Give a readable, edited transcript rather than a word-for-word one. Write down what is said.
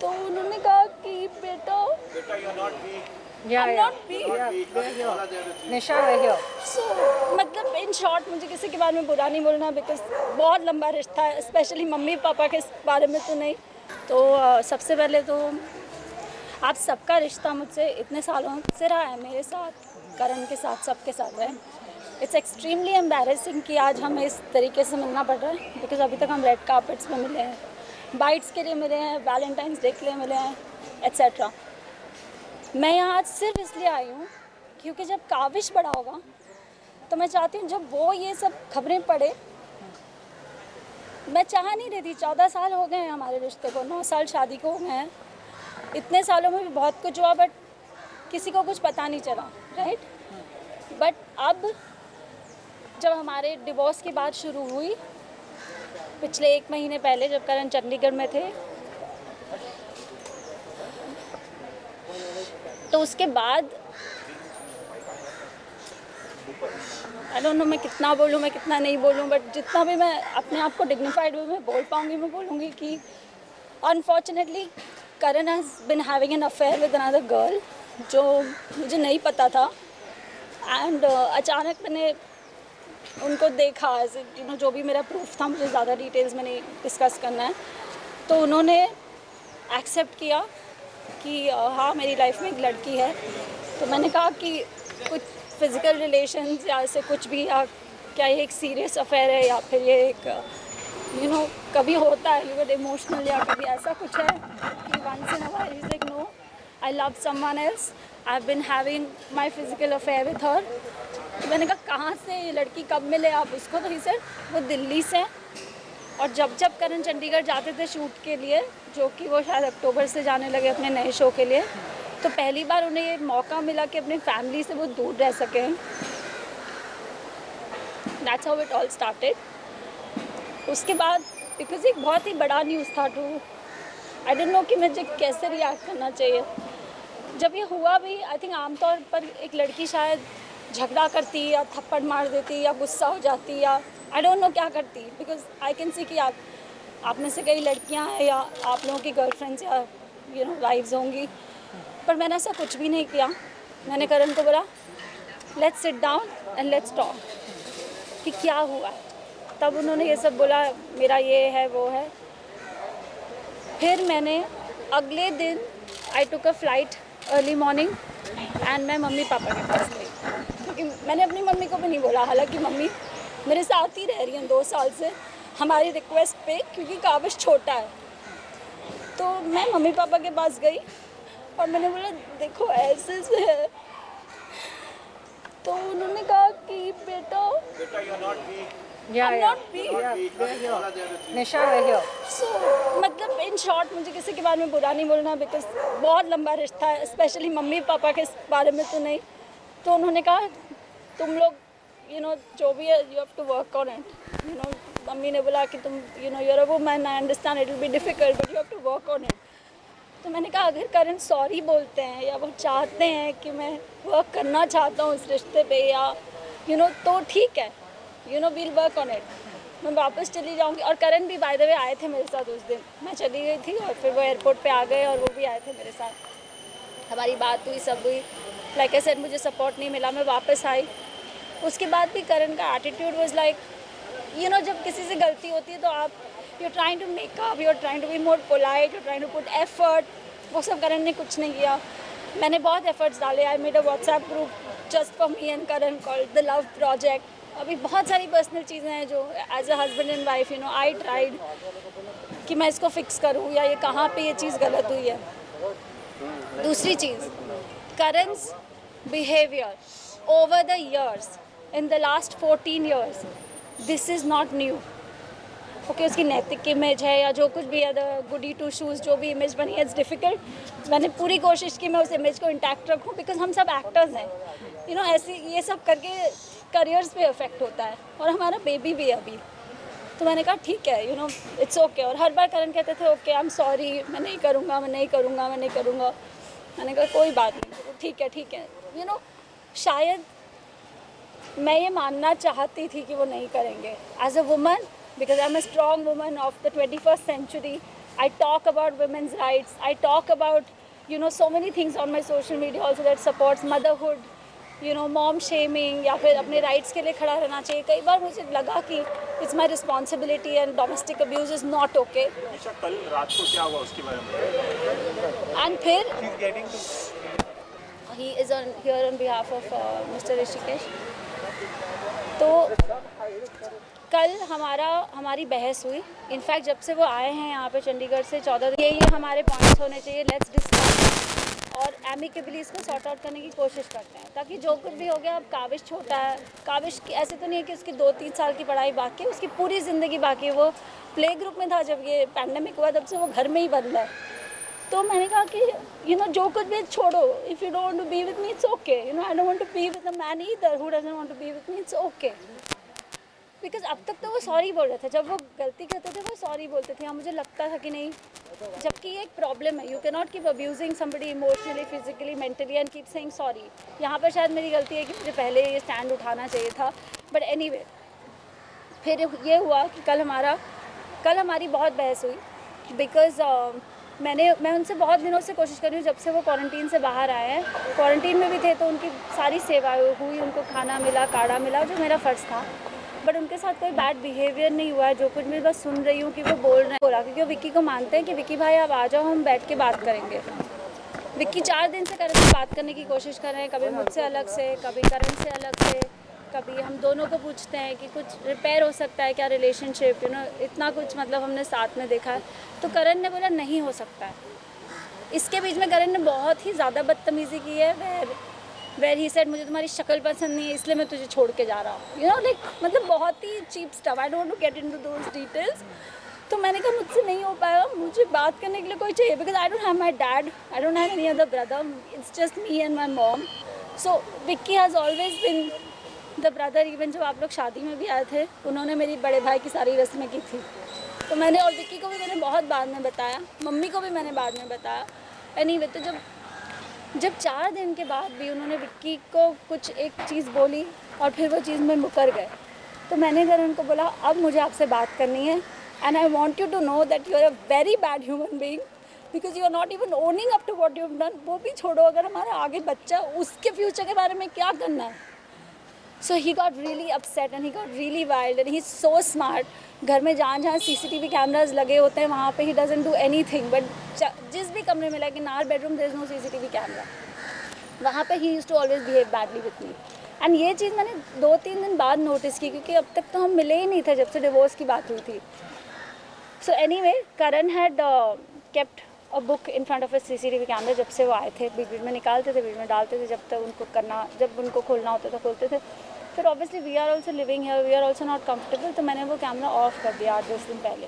तो उन्होंने कहा कि बेटा निशा रहियो। सो मतलब इन शॉर्ट मुझे किसी के बारे में बुरा नहीं बोलना बिकॉज बहुत लंबा रिश्ता है, स्पेशली मम्मी पापा के बारे में तो नहीं। तो सबसे पहले तो आप सबका रिश्ता मुझसे इतने सालों से रहा है, मेरे साथ, करण के साथ, सबके साथ है। इट्स एक्सट्रीमली एम्बैरेसिंग कि आज हमें इस तरीके से मिलना पड़ रहा है बिकॉज अभी तक हम रेड कार्पेट्स पे मिले हैं, बाइट्स के लिए मिले हैं, वैलेंटाइंस डे के लिए मिले हैं, एट्सेट्रा। मैं यहाँ आज सिर्फ इसलिए आई हूँ क्योंकि जब काविश बड़ा होगा तो मैं चाहती हूँ जब वो ये सब खबरें पढ़े, मैं चाह नहीं रही थी। 14 साल हो गए हैं हमारे रिश्ते को, 9 साल शादी को हो गए हैं। इतने सालों में भी बहुत कुछ हुआ बट किसी को कुछ पता नहीं चला, राइट। बट अब जब हमारे डिवोर्स की बात शुरू हुई पिछले 1 महीने पहले, जब करण चंडीगढ़ में थे, तो उसके बाद आई डोंट नो मैं कितना बोलूँ, मैं कितना नहीं बोलूँ, बट जितना भी मैं अपने आप को डिग्निफाइड वे में बोल पाऊँगी मैं बोलूँगी कि unfortunately Karan has been having an affair with another girl, जो मुझे नहीं पता था। एंड अचानक मैंने उनको देखा, एज यू नो, जो भी मेरा प्रूफ था, मुझे ज़्यादा डिटेल्स में नहीं डिस्कस करना है, तो उन्होंने एक्सेप्ट किया कि हाँ मेरी लाइफ में एक लड़की है। तो मैंने कहा कि कुछ फिज़िकल रिलेशंस या ऐसे कुछ भी, या क्या ये एक सीरियस अफेयर है या फिर ये एक यू नो कभी होता है यू गेट इमोशनल, या कभी ऐसा कुछ है कि once in a while he is like no I love someone else, I have been having my physical affair with her. तो मैंने कहा कहाँ से ये लड़की, कब मिले आप उसको? तो ही सेड वो दिल्ली से। और जब जब करण चंडीगढ़ जाते थे शूट के लिए, जो कि वो शायद अक्टूबर से जाने लगे अपने नए शो के लिए, तो पहली बार उन्हें ये मौका मिला कि अपनी फैमिली से वो दूर रह सकें। That's how it all started. उसके बाद बिकॉज एक बहुत ही बड़ा न्यूज़ था टू, आई डोंट नो कि मुझे कैसे रिएक्ट करना चाहिए। जब ये हुआ भी, आई थिंक आमतौर पर एक लड़की शायद झगड़ा करती या थप्पड़ मार देती या गुस्सा हो जाती या आई डोंट नो क्या करती, बिकॉज आई कैन सी कि आप में से कई लड़कियां हैं या आप लोगों की गर्लफ्रेंड्स या यू नो वाइफ्स होंगी, पर मैंने ऐसा कुछ भी नहीं किया। मैंने करण को बोला let's sit down and let's talk कि क्या हुआ है। तब उन्होंने ये सब बोला, मेरा ये है वो है। फिर मैंने अगले दिन I took a flight early morning and मैं मम्मी पापा के पास गई, क्योंकि मैंने अपनी मम्मी को भी नहीं बोला, हालांकि मम्मी मेरे साथ ही रह रही हैं 2 साल से हमारी रिक्वेस्ट पे, क्योंकि काबिश छोटा है। तो मैं मम्मी पापा के पास गई और मैंने बोला देखो ऐसे से है। तो उन्होंने कहा कि बेटा निशा रहियो। सो मतलब इन शॉर्ट मुझे किसी के बारे में बुरा नहीं बोलना बिकॉज बहुत लंबा रिश्ता है, स्पेशली मम्मी पापा के बारे में तो नहीं। तो उन्होंने कहा तुम लोग यू नो जो भी है you have to work on it. You know mummy ने बोला कि तुम you know your a woman, I understand it will be difficult but you have to work on it. तो मैंने कहा अगर करण सॉरी बोलते हैं या वो चाहते हैं कि मैं वर्क करना चाहता हूँ इस रिश्ते पे या यू नो तो ठीक है, you know we'll work on it. मैं वापस चली जाऊँगी। और करण भी बाय द वे आए थे मेरे साथ उस दिन, मैं चली गई थी और फिर वो एयरपोर्ट पे आ गए और वो भी आए थे मेरे साथ। हमारी बात हुई, सब हुई। लाइक आई सेड मुझे सपोर्ट नहीं मिला, मैं वापस आई। उसके बाद भी करण का attitude was like you know जब किसी से गलती होती है तो आप you are trying to make up, you are trying to be more polite, you are trying to put effort. वो सब करण ने कुछ नहीं किया। मैंने बहुत एफर्ट्स डाले। I made a WhatsApp group just for me and Karan called the love project. अभी बहुत सारी पर्सनल चीज़ें हैं जो as a husband and wife you know I tried कि मैं इसको फिक्स करूँ या ये कहाँ पे ये चीज़ गलत हुई है। दूसरी चीज़, करण's behavior over the years, in the last 14 years, this is not new. Okay उसकी नैतिक इमेज है या जो कुछ भी है, द गुडी टू शूज़ जो भी इमेज बनी है, इट्स डिफ़िकल्ट। मैंने पूरी कोशिश की मैं उस इमेज को इंटैक्ट रखूं बिकॉज हम सब एक्टर्स हैं, यू नो ऐसे ये सब करके करियर्स पे इफेक्ट होता है और हमारा बेबी भी है अभी। तो मैंने कहा ठीक है, यू नो इट्स ओके। और हर बार करण कहते थे ओके आई एम सॉरी, मैं नहीं करूँगा, मैं नहीं करूँगा, मैं नहीं करूँगा। मैंने कहा कोई बात नहीं, ठीक है ठीक है। यू नो शायद मैं ये मानना चाहती थी कि वो नहीं करेंगे as a woman, because I am a strong woman of the 21st century. I talk about women's rights. I talk about, you know, so many things on my social media also that supports motherhood, you know, mom shaming या फिर अपने rights के लिए खड़ा रहना चाहिए. कई बार मुझे लगा कि it's my responsibility and domestic abuse is not okay. निशा, कल रात को क्या हुआ उसके बारे में? And फिर he is here on behalf of Mr. Rishikesh. तो कल हमारी बहस हुई. इनफैक्ट जब से वो आए हैं यहाँ पे चंडीगढ़ से 14 दिन, ये हमारे पॉइंट्स होने चाहिए. लेट्स डिस्कस और एमिकेबली इसको सॉर्ट आउट करने की कोशिश करते हैं, ताकि जो कुछ भी हो गया. अब काविश छोटा है. काविश ऐसे तो नहीं है कि उसकी 2-3 साल की पढ़ाई बाकी है, उसकी पूरी ज़िंदगी बाकी है. वो प्ले ग्रुप में था जब ये पैंडमिक हुआ, तब से वो घर में ही बंद है. तो मैंने कहा कि यू नो जो कुछ भी छोड़ो. If you don't want to be with me it's okay. You know I don't want to be with a man either who doesn't want to be with me. It's okay. Because अब तक तो वो sorry बोल रहे थे. जब वो गलती करते थे वो सॉरी बोलते थे. हाँ, मुझे लगता था कि नहीं, जबकि ये एक प्रॉब्लम है. You can not keep abusing somebody emotionally, physically, mentally and keep saying sorry. यहाँ पर शायद मेरी गलती है कि मुझे पहले ये स्टैंड उठाना चाहिए था. बट एनीवे, फिर ये हुआ कि कल हमारी बहुत बहस हुई. बिकॉज मैं उनसे बहुत दिनों से कोशिश कर रही हूँ, जब से वो क्वारंटीन से बाहर आए हैं. क्वारंटीन में भी थे तो उनकी सारी सेवाएं हुई, उनको खाना मिला, काढ़ा मिला, जो मेरा फ़र्ज़ था. बट उनके साथ कोई बैड बिहेवियर नहीं हुआ है. जो कुछ मैं बस सुन रही हूँ कि वो बोल रहे हैं, बोला क्योंकि वो विक्की को मानते हैं कि विक्की भाई आप आ जाओ, हम बैठ के बात करेंगे. विक्की 4 दिन से करण से बात करने की कोशिश कर रहे हैं. कभी मुझसे अलग से, कभी करण से अलग से, कभी हम दोनों को पूछते हैं कि कुछ रिपेयर हो सकता है क्या रिलेशनशिप. यू नो, इतना कुछ मतलब हमने साथ में देखा है. तो करण ने बोला नहीं हो सकता है. इसके बीच में करण ने बहुत ही ज़्यादा बदतमीज़ी की है. वेर ही सेड मुझे तुम्हारी शक्ल पसंद नहीं है इसलिए मैं तुझे छोड़ के जा रहा हूँ. यू नो, लाइक मतलब बहुत ही cheap stuff. I don't want to get into those details. तो मैंने कहा मुझसे नहीं हो पाएगा, मुझे बात करने के लिए कोई चाहिए. Because I don't have my dad, I don't have any other brother, it's just me and my mom. So Vicky has always been the brother. Even जब आप लोग शादी में भी आए थे, उन्होंने मेरी बड़े भाई की सारी रस्में की थी. तो मैंने, और विक्की को भी मैंने बहुत बाद में बताया, मम्मी को भी मैंने बाद में बताया. एनीवे, तो जब 4 दिन के बाद भी उन्होंने विक्की को कुछ एक चीज़ बोली और फिर वो चीज़ में मुकर गए, तो मैंने करण को बोला अब मुझे आपसे बात करनी है. And I want you to know that you are a very bad human being, because you are not even owning up to what you have done. वो भी छोड़ो, अगर हमारा आगे बच्चा, उसके फ्यूचर के बारे में क्या करना है. So he got really upset and he got really wild and he is so smart. घर में जहाँ CCTV कैमराज लगे होते हैं वहाँ पे he doesn't do anything. But जिस भी कमरे में, like in our bedroom there is no CCTV camera, वहाँ पे he used to always behave badly with me. And ये चीज़ मैंने 2-3 दिन बाद नोटिस की, क्योंकि अब तक तो हम मिले ही नहीं थे जब से डिवोर्स की बात हुई थी. So anyway, Karan had kept a book in front of a CCTV camera. जब से वो आए थे, बीच बीच में निकालते थे, बीच में डालते थे, जब तक उनको करना, जब उनको खोलना होता था खोलते थे. फिर obviously we are also living here, we are also not comfortable, तो मैंने वो कैमरा ऑफ कर दिया 8-10 दिन पहले.